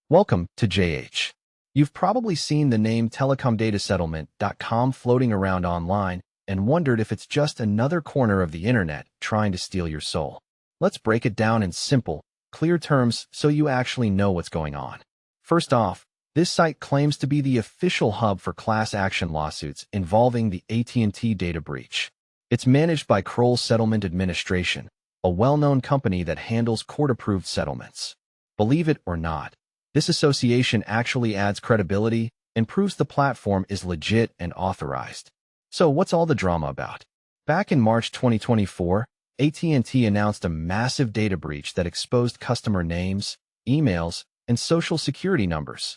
Welcome to JH. You've probably seen the name telecomdatasettlement.com floating around online and wondered if it's just another corner of the internet trying to steal your soul. Let's break it down in simple, clear terms so you actually know what's going on. First off, this site claims to be the official hub for class action lawsuits involving the AT&T data breach. It's managed by Kroll Settlement Administration, a well-known company that handles court-approved settlements. Believe it or not, this association actually adds credibility and proves the platform is legit and authorized. So what's all the drama about? Back in March 2024, AT&T announced a massive data breach that exposed customer names, emails, and social security numbers.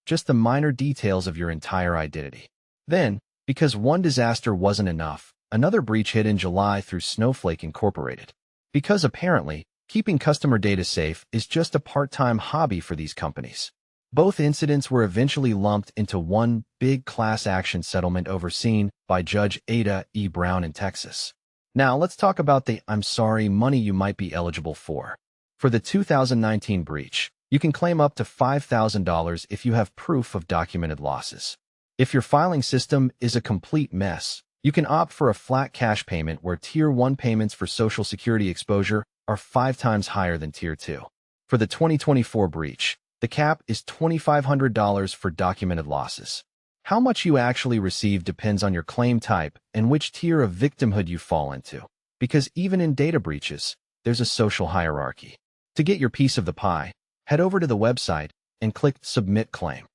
Just the minor details of your entire identity. Then, because one disaster wasn't enough, another breach hit in July through Snowflake Incorporated. Because apparently, keeping customer data safe is just a part-time hobby for these companies. Both incidents were eventually lumped into one big class action settlement overseen by Judge Ada E. Brown in Texas. Now let's talk about the "I'm sorry" money you might be eligible for. For the 2019 breach, you can claim up to $5,000 if you have proof of documented losses. If your filing system is a complete mess, you can opt for a flat cash payment where Tier 1 payments for Social Security exposure are 5 times higher than Tier 2. For the 2024 breach, the cap is $2,500 for documented losses. How much you actually receive depends on your claim type and which tier of victimhood you fall into, because even in data breaches, there's a social hierarchy. To get your piece of the pie, head over to the website and click Submit Claim.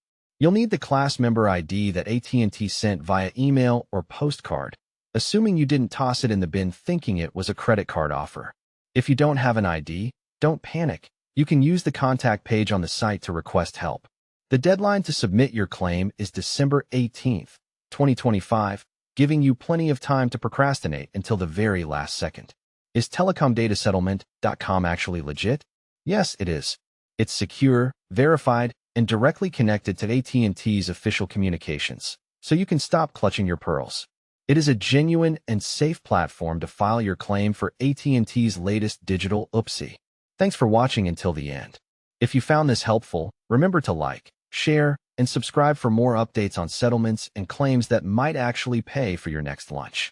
You'll need the class member ID that AT&T sent via email or postcard, assuming you didn't toss it in the bin thinking it was a credit card offer. If you don't have an ID, don't panic. You can use the contact page on the site to request help. The deadline to submit your claim is December 18th, 2025, giving you plenty of time to procrastinate until the very last second. Is telecomdatasettlement.com actually legit? Yes, it is. It's secure, verified, and directly connected to AT&T's official communications, so you can stop clutching your pearls. It is a genuine and safe platform to file your claim for AT&T's latest digital oopsie. Thanks for watching until the end. If you found this helpful, remember to like, share, and subscribe for more updates on settlements and claims that might actually pay for your next lunch.